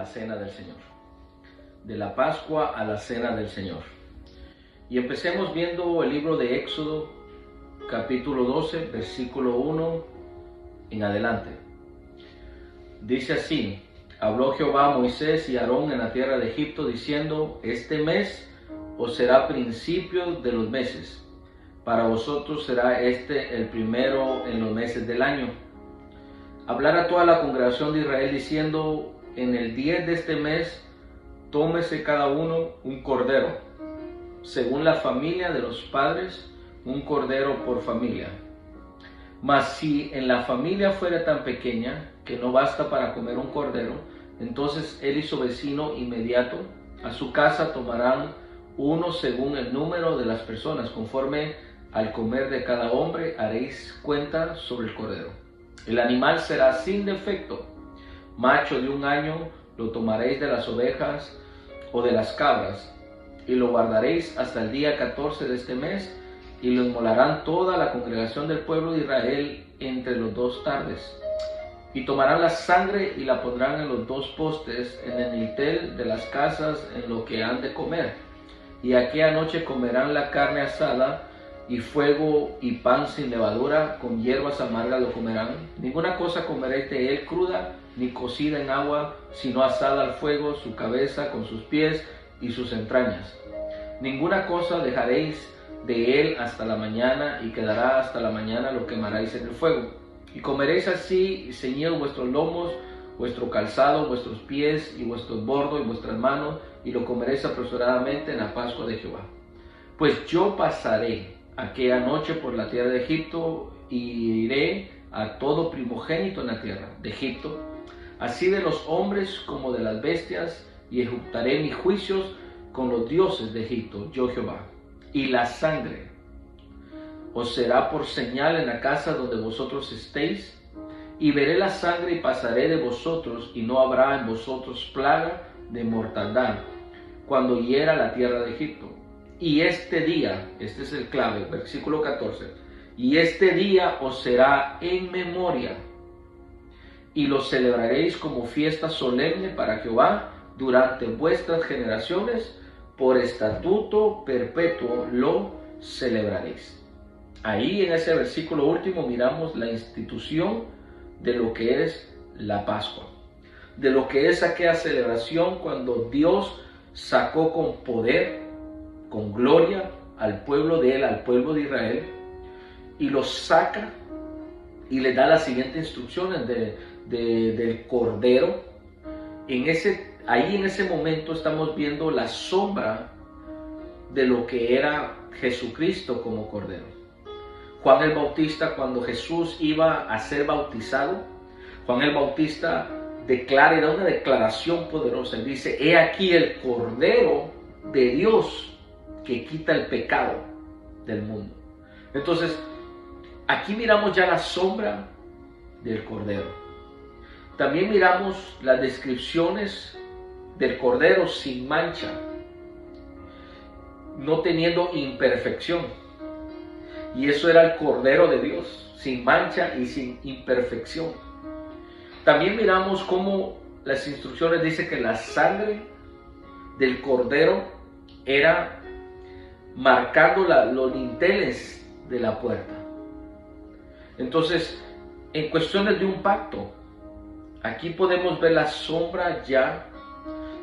la cena del Señor. De la Pascua a la cena del Señor. Y empecemos viendo el libro de Éxodo, capítulo 12, versículo 1 en adelante. Dice así: habló Jehová a Moisés y a Aarón en la tierra de Egipto, diciendo: este mes os será principio de los meses. Para vosotros será este el primero en los meses del año. Hablar a toda la congregación de Israel diciendo: en el 10 de este mes tómese cada uno un cordero, según la familia de los padres, un cordero por familia. Mas si en la familia fuera tan pequeña que no basta para comer un cordero, entonces él y su vecino inmediato a su casa tomarán uno según el número de las personas. Conforme al comer de cada hombre haréis cuenta sobre el cordero. El animal será sin defecto, macho de 1 año. Lo tomaréis de las ovejas o de las cabras, y lo guardaréis hasta el día 14 de este mes, y lo inmolarán toda la congregación del pueblo de Israel entre los 2 tardes. Y tomarán la sangre y la pondrán en los 2 postes, en el dintel de las casas, en lo que han de comer. Y aquella noche comerán la carne asada, y fuego y pan sin levadura, con hierbas amargas lo comerán. Ninguna cosa comeréis de él cruda, ni cocida en agua, sino asada al fuego, su cabeza con sus pies y sus entrañas. Ninguna cosa dejaréis de él hasta la mañana, y quedará hasta la mañana, lo quemaréis en el fuego. Y comeréis así, ceñidos vuestros lomos, vuestro calzado, vuestros pies y vuestros bordos y vuestras manos, y lo comeréis apresuradamente en la Pascua de Jehová. Pues yo pasaré aquella noche por la tierra de Egipto, y iré a todo primogénito en la tierra de Egipto, así de los hombres como de las bestias, y ejecutaré mis juicios con los dioses de Egipto, yo Jehová. Y la sangre os será por señal en la casa donde vosotros estéis, y veré la sangre y pasaré de vosotros, y no habrá en vosotros plaga de mortandad cuando hiera la tierra de Egipto. Y este día, este es el clave, versículo 14, y este día os será en memoria, y lo celebraréis como fiesta solemne para Jehová durante vuestras generaciones, por estatuto perpetuo lo celebraréis. Ahí en ese versículo último miramos la institución de lo que es la Pascua, de lo que es aquella celebración cuando Dios sacó con poder, con gloria al pueblo de él, al pueblo de Israel, y los saca y le da las siguientes instrucciones del cordero. Ahí en ese momento estamos viendo la sombra de lo que era Jesucristo como cordero. Juan el Bautista, cuando Jesús iba a ser bautizado, Juan el Bautista da una declaración poderosa. Él dice: he aquí el cordero de Dios que quita el pecado del mundo. Entonces, aquí miramos ya la sombra del cordero. También miramos las descripciones del cordero sin mancha, no teniendo imperfección. Y eso era el cordero de Dios, sin mancha y sin imperfección. También miramos cómo las instrucciones dicen que la sangre del cordero era marcando los dinteles de la puerta. Entonces, en cuestiones de un pacto, aquí podemos ver la sombra ya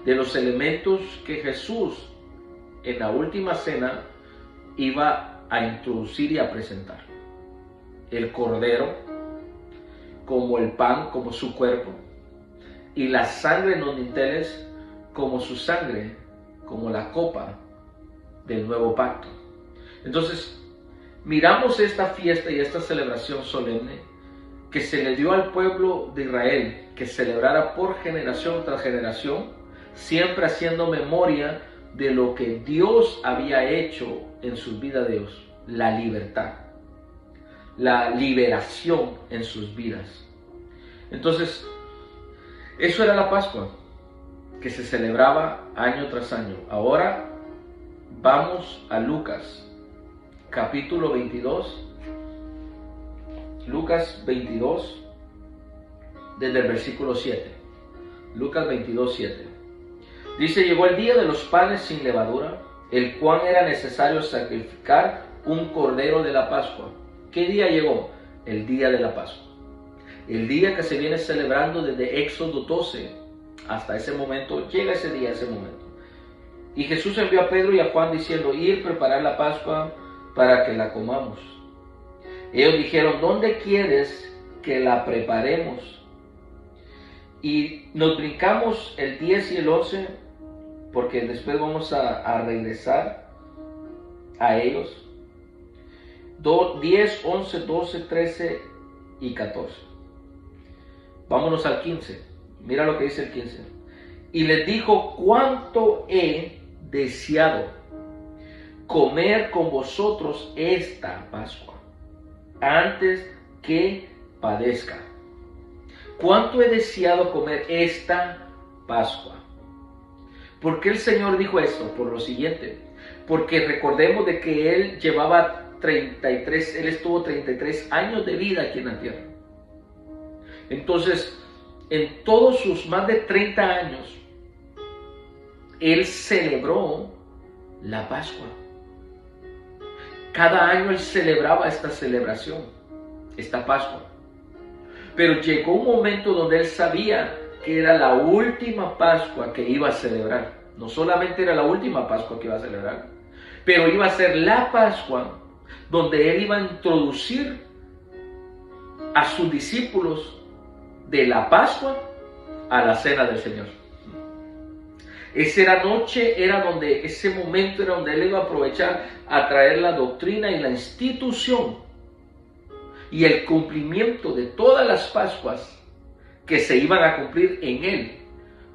de los elementos que Jesús en la última cena iba a introducir y a presentar. El cordero como el pan, como su cuerpo, y la sangre en los dinteles como su sangre, como la copa del nuevo pacto. Entonces, miramos esta fiesta y esta celebración solemne que se le dio al pueblo de Israel, que celebrara por generación tras generación, siempre haciendo memoria de lo que Dios había hecho en sus vidas de Dios, la libertad, la liberación en sus vidas. Entonces, eso era la Pascua, que se celebraba año tras año. Ahora vamos a Lucas, capítulo 22. Lucas 22, desde el versículo 7. Lucas 22:7. Dice, llegó el día de los panes sin levadura, el cual era necesario sacrificar un cordero de la Pascua. ¿Qué día llegó? El día de la Pascua. El día que se viene celebrando desde Éxodo 12 hasta ese momento, llega ese día, ese momento. Y Jesús envió a Pedro y a Juan diciendo, ir preparar la Pascua para que la comamos. Ellos dijeron, ¿dónde quieres que la preparemos? Y nos brincamos el 10 y el 11, porque después vamos a regresar a ellos. 10, 11, 12, 13 y 14. Vámonos al 15. Mira lo que dice el 15. Y les dijo, cuánto he deseado comer con vosotros esta Pascua, antes que padezca. Cuánto he deseado comer esta Pascua. ¿Por qué el Señor dijo esto? Por lo siguiente. Porque recordemos de que Él llevaba 33, Él estuvo 33 años de vida aquí en la tierra. Entonces, en todos sus más de 30 años, Él celebró la Pascua. Cada año Él celebraba esta celebración, esta Pascua. Pero llegó un momento donde Él sabía que era la última Pascua que iba a celebrar. No solamente era la última Pascua que iba a celebrar, pero iba a ser la Pascua donde Él iba a introducir a sus discípulos de la Pascua a la cena del Señor. Esa noche era donde, ese momento era donde Él iba a aprovechar a traer la doctrina y la institución y el cumplimiento de todas las Pascuas que se iban a cumplir en Él.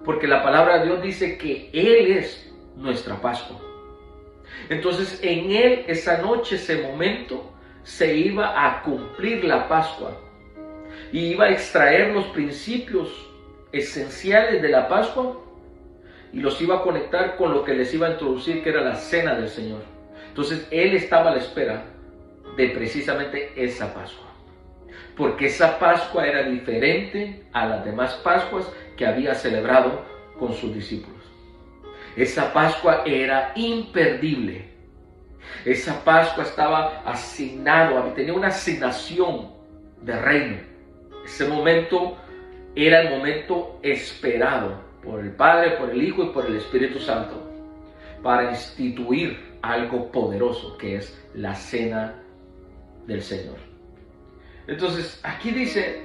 Porque la palabra de Dios dice que Él es nuestra Pascua. Entonces en Él, esa noche, ese momento, se iba a cumplir la Pascua. Y iba a extraer los principios esenciales de la Pascua y los iba a conectar con lo que les iba a introducir, que era la cena del Señor. Entonces Él estaba a la espera de precisamente esa Pascua. Porque esa Pascua era diferente a las demás Pascuas que había celebrado con sus discípulos. Esa Pascua era imperdible. Esa Pascua estaba asignado, tenía una asignación de reino. Ese momento era el momento esperado por el Padre, por el Hijo y por el Espíritu Santo para instituir algo poderoso que es la cena del Señor. Entonces, aquí dice,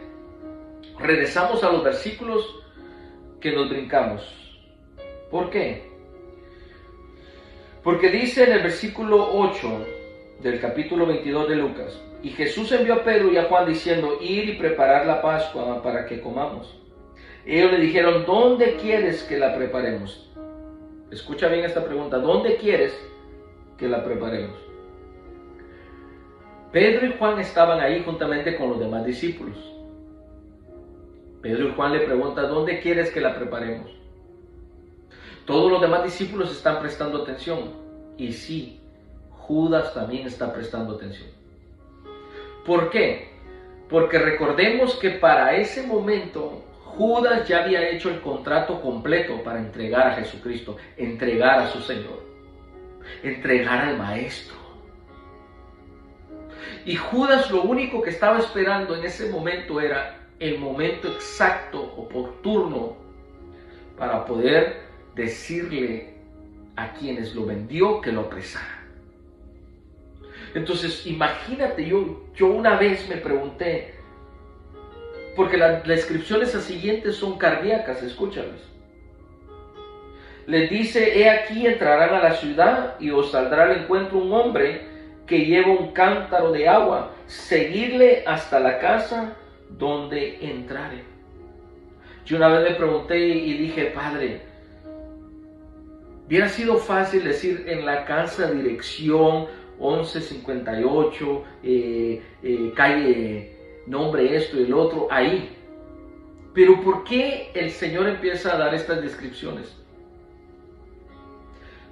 regresamos a los versículos que nos brincamos. ¿Por qué? Porque dice en el versículo 8 del capítulo 22 de Lucas, y Jesús envió a Pedro y a Juan diciendo, ir y preparar la Pascua para que comamos. Ellos le dijeron, ¿dónde quieres que la preparemos? Escucha bien esta pregunta, ¿dónde quieres que la preparemos? Pedro y Juan estaban ahí juntamente con los demás discípulos. Pedro y Juan le preguntan, ¿dónde quieres que la preparemos? Todos los demás discípulos están prestando atención. Y sí, Judas también está prestando atención. ¿Por qué? Porque recordemos que para ese momento Judas ya había hecho el contrato completo para entregar a Jesucristo, entregar a su Señor, entregar al Maestro. Y Judas lo único que estaba esperando en ese momento era el momento exacto, oportuno, para poder decirle a quienes lo vendió que lo apresara. Entonces, imagínate, yo una vez me pregunté, porque las descripciones siguientes son cardíacas, escúchalas. Les dice, he aquí entrarán a la ciudad y os saldrá al encuentro un hombre que lleva un cántaro de agua, seguidle hasta la casa donde entrare. Yo una vez me pregunté y dije, Padre, hubiera sido fácil decir en la casa dirección 1158, calle, nombre esto y el otro, ahí. Pero ¿por qué el Señor empieza a dar estas descripciones?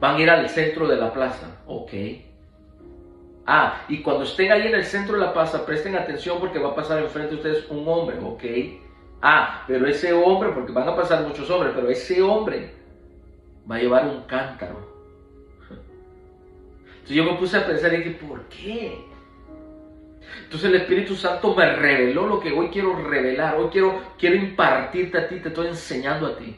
Van a ir al centro de la plaza, ok. Y cuando estén ahí en el centro de la plaza, presten atención porque va a pasar enfrente de ustedes un hombre, ok. Pero ese hombre, porque van a pasar muchos hombres, pero ese hombre va a llevar un cántaro. Entonces yo me puse a pensar y dije, ¿por qué? Entonces el Espíritu Santo me reveló lo que hoy quiero revelar, hoy quiero impartirte a ti, te estoy enseñando a ti.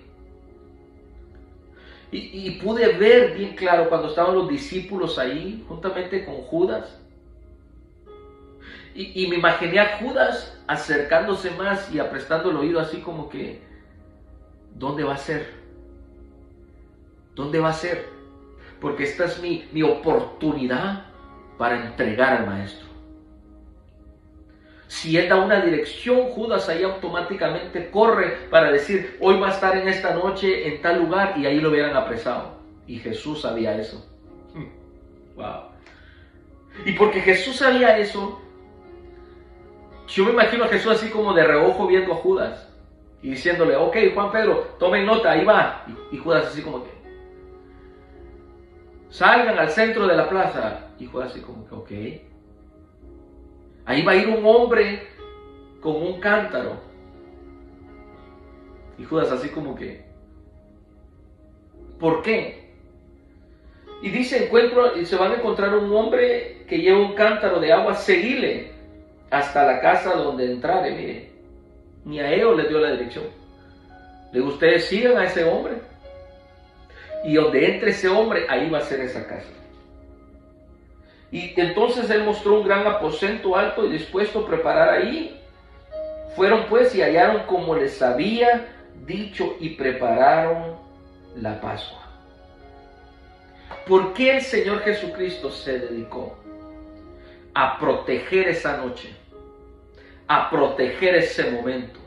Y pude ver bien claro cuando estaban los discípulos ahí, juntamente con Judas. Y me imaginé a Judas acercándose más y aprestando el oído así como que, ¿dónde va a ser? ¿Dónde va a ser? Porque esta es mi oportunidad para entregar al Maestro. Si Él da una dirección, Judas ahí automáticamente corre para decir, hoy va a estar en esta noche en tal lugar, y ahí lo hubieran apresado. Y Jesús sabía eso. Wow. Y porque Jesús sabía eso, yo me imagino a Jesús así como de reojo viendo a Judas y diciéndole, ok, Juan Pedro, tomen nota, ahí va. Y Judas así como que, salgan al centro de la plaza. Y Judas así como que, ok. Ahí va a ir un hombre con un cántaro. Y Judas así como que, ¿por qué? Y dice, se van a encontrar un hombre que lleva un cántaro de agua, seguile hasta la casa donde entrare. Mire, ni a ellos les dio la dirección. Le digo, ustedes sigan a ese hombre. Y donde entre ese hombre, ahí va a ser esa casa. Y entonces él mostró un gran aposento alto y dispuesto a preparar ahí. Fueron pues y hallaron como les había dicho y prepararon la Pascua. ¿Por qué el Señor Jesucristo se dedicó a proteger esa noche? A proteger ese momento.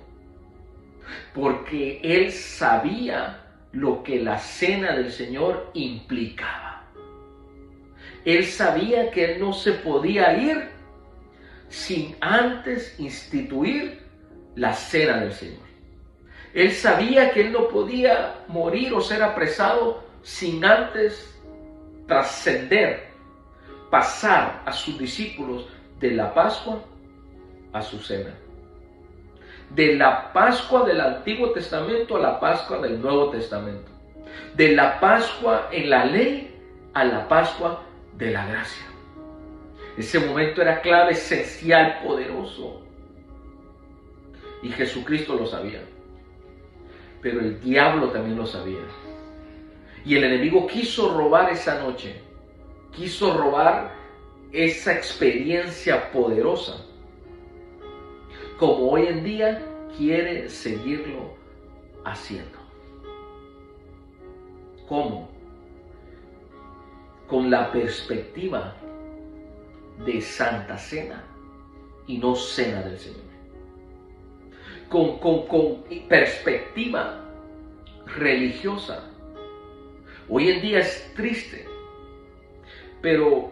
Porque Él sabía lo que la cena del Señor implicaba. Él sabía que Él no se podía ir sin antes instituir la cena del Señor. Él sabía que Él no podía morir o ser apresado sin antes trascender, pasar a sus discípulos de la Pascua a su cena. De la Pascua del Antiguo Testamento a la Pascua del Nuevo Testamento. De la Pascua en la ley a la Pascua de la gracia. Ese momento era clave, esencial, poderoso. Y Jesucristo lo sabía. Pero el diablo también lo sabía. Y el enemigo quiso robar esa noche. Quiso robar esa experiencia poderosa. Como hoy en día quiere seguirlo haciendo. ¿Cómo? Con la perspectiva de Santa Cena y no Cena del Señor. Con perspectiva religiosa. Hoy en día es triste, pero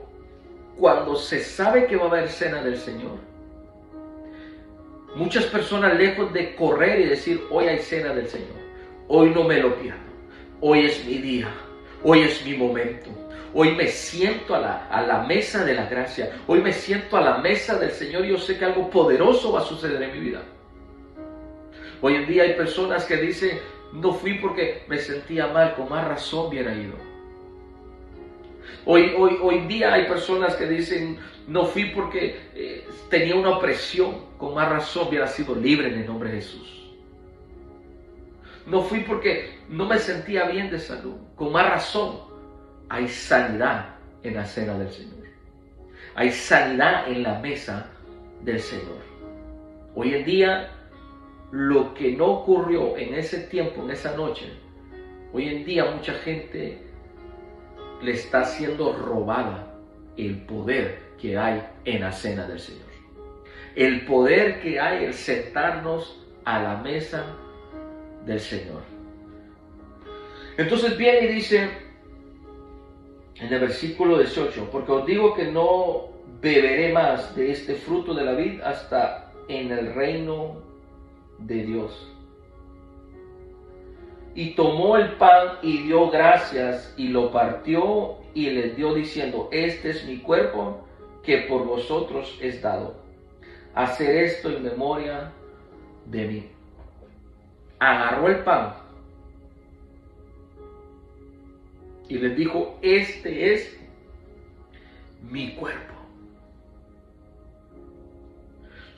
cuando se sabe que va a haber Cena del Señor, muchas personas, lejos de correr y decir, hoy hay Cena del Señor, hoy no me lo pierdo, hoy es mi día, hoy es mi momento. Hoy me siento a la mesa de la gracia. Hoy me siento a la mesa del Señor y yo sé que algo poderoso va a suceder en mi vida. Hoy en día hay personas que dicen, no fui porque me sentía mal, con más razón hubiera ido. Hoy en día hay personas que dicen, no fui porque tenía una opresión, con más razón hubiera sido libre en el nombre de Jesús. No fui porque no me sentía bien de salud, con más razón. Hay sanidad en la cena del Señor. Hay sanidad en la mesa del Señor. Hoy en día, lo que no ocurrió en ese tiempo, en esa noche, hoy en día mucha gente le está siendo robada el poder que hay en la cena del Señor. El poder que hay el sentarnos a la mesa del Señor. Entonces viene y dice, en el versículo 18, porque os digo que no beberé más de este fruto de la vid hasta en el reino de Dios. Y tomó el pan y dio gracias y lo partió y les dio diciendo, este es mi cuerpo que por vosotros es dado. Hacer esto en memoria de mí. agarró el pan y les dijo: este es mi cuerpo.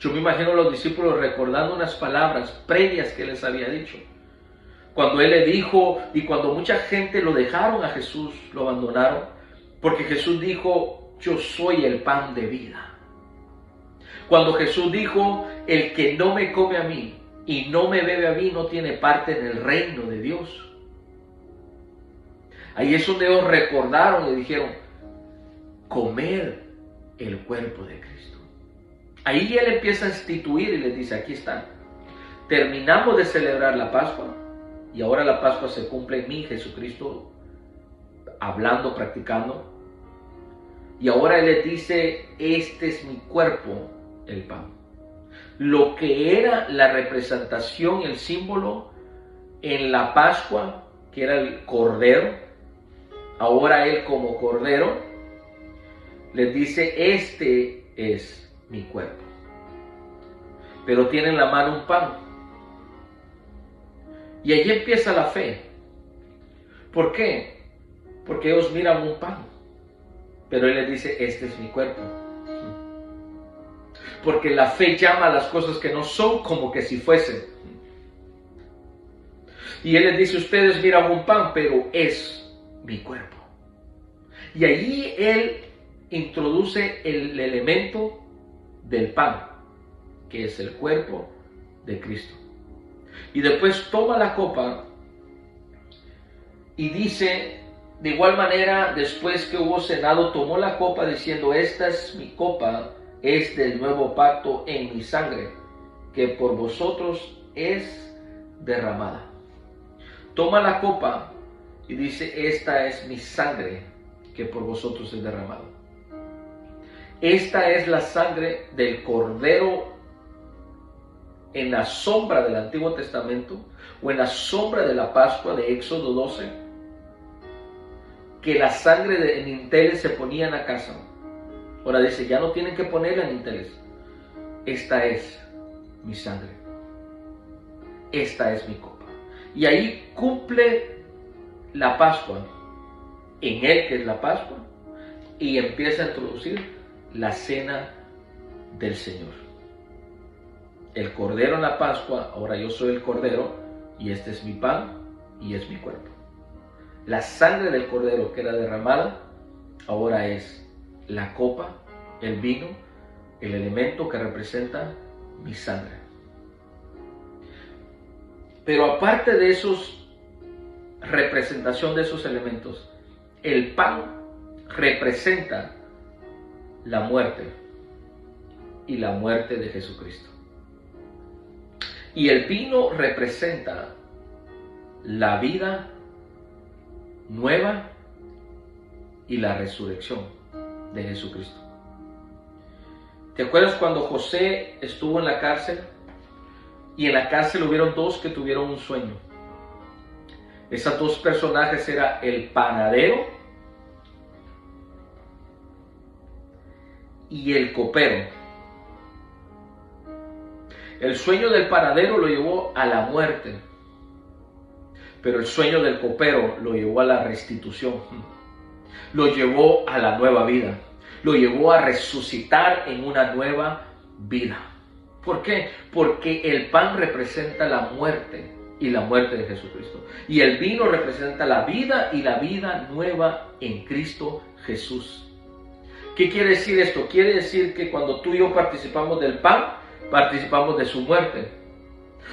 Yo me imagino a los discípulos recordando unas palabras previas que les había dicho. Cuando él le dijo, y cuando mucha gente lo dejaron a Jesús, lo abandonaron, porque Jesús dijo: yo soy el pan de vida. Cuando Jesús dijo: el que no me come a mí y no me bebe a mí no tiene parte en el reino de Dios. Ahí es donde ellos recordaron y dijeron: comer el cuerpo de Cristo. Ahí él empieza a instituir y les dice: aquí están. Terminamos de celebrar la Pascua y ahora la Pascua se cumple en mí, Jesucristo, hablando, practicando. Y ahora él les dice: este es mi cuerpo, el pan. Lo que era la representación, el símbolo en la Pascua, que era el cordero, ahora él como cordero les dice: este es mi cuerpo. Pero tiene en la mano un pan. Y allí empieza la fe. ¿Por qué? Porque ellos miran un pan, pero él les dice: este es mi cuerpo. Porque la fe llama a las cosas que no son como que si fuesen. Y él les dice: ustedes miran un pan, pero es mi cuerpo. Y allí él introduce el elemento del pan, que es el cuerpo de Cristo. Y después toma la copa y dice, de igual manera, después que hubo cenado, tomó la copa diciendo: esta es mi copa, es del nuevo pacto en mi sangre, que por vosotros es derramada. Toma la copa y dice: esta es mi sangre, que por vosotros es derramada. Esta es la sangre del Cordero en la sombra del Antiguo Testamento, o en la sombra de la Pascua de Éxodo 12, que la sangre de dinteles se ponía en la casa. Ahora dice: ya no tienen que ponerla en dinteles. Esta es mi sangre. Esta es mi copa. Y ahí cumple la Pascua, en él que es la Pascua, y empieza a introducir la cena del Señor. El Cordero en la Pascua: ahora yo soy el Cordero, y este es mi pan, y es mi cuerpo. La sangre del Cordero que era derramada, ahora es la copa, el vino, el elemento que representa mi sangre. Pero aparte de esos, representación de esos elementos, el pan representa la muerte y la muerte de Jesucristo. Y el vino representa la vida nueva y la resurrección de Jesucristo. ¿Te acuerdas cuando José estuvo en la cárcel? Y en la cárcel hubieron dos que tuvieron un sueño. Esos dos personajes eran el panadero y el copero. El sueño del panadero lo llevó a la muerte, pero el sueño del copero lo llevó a la restitución, lo llevó a la nueva vida, lo llevó a resucitar en una nueva vida. ¿Por qué? Porque el pan representa la muerte y la muerte de Jesucristo, y el vino representa la vida y la vida nueva en Cristo Jesús. ¿Qué quiere decir esto? Quiere decir que cuando tú y yo participamos del pan, participamos de su muerte.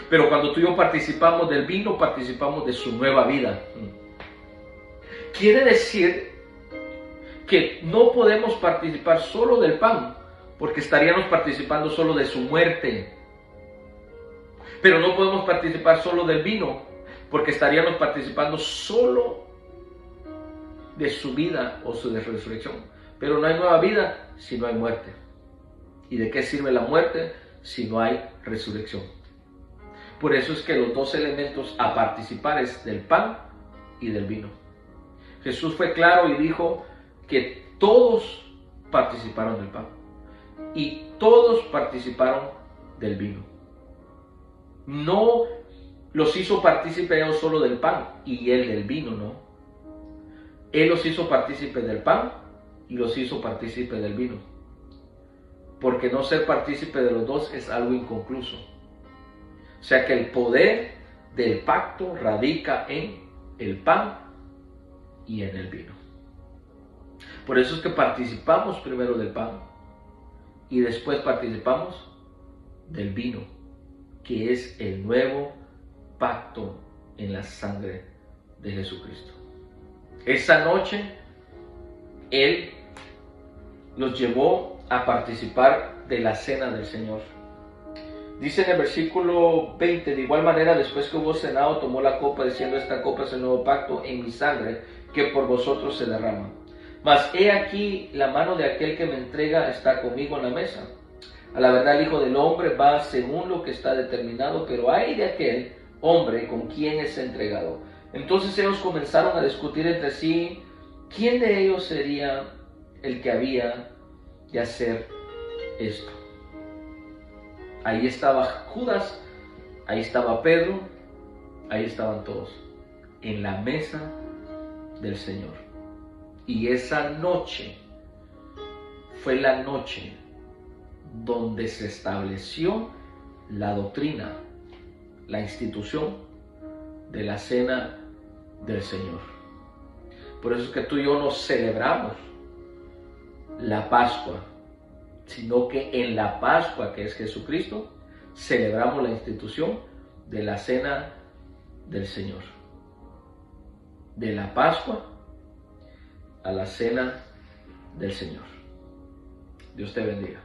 Pero cuando tú y yo participamos del vino, participamos de su nueva vida. Quiere decir que no podemos participar solo del pan, porque estaríamos participando solo de su muerte. Pero no podemos participar solo del vino, porque estaríamos participando solo de su vida o su resurrección. Pero no hay nueva vida si no hay muerte. ¿Y de qué sirve la muerte si no hay resurrección? Por eso es que los dos elementos a participar es del pan y del vino. Jesús fue claro y dijo que todos participaron del pan y todos participaron del vino. No los hizo partícipes ellos solo del pan y él del vino, ¿no? Él los hizo partícipes del pan y los hizo partícipes del vino. Porque no ser partícipe de los dos es algo inconcluso. O sea que el poder del pacto radica en el pan y en el vino. Por eso es que participamos primero del pan y después participamos del vino, que es el nuevo pacto en la sangre de Jesucristo. Esa noche Él los llevó a participar de la cena del Señor. Dice en el versículo 20, de igual manera después que hubo cenado tomó la copa diciendo, esta copa es el nuevo pacto en mi sangre que por vosotros se derrama. Mas he aquí la mano de aquel que me entrega está conmigo en la mesa. A la verdad el Hijo del Hombre va según lo que está determinado, pero ay de aquel hombre con quien es entregado. Entonces ellos comenzaron a discutir entre sí quién de ellos sería el que había de hacer esto. Ahí estaba Judas, ahí estaba Pedro, ahí estaban todos, en la mesa del Señor. Y esa noche fue la noche donde se estableció la doctrina, la institución de la cena del Señor. Por eso es que tú y yo no celebramos la Pascua, sino que en la Pascua, que es Jesucristo, celebramos la institución de la cena del Señor. De la Pascua a la cena del Señor. Dios te bendiga.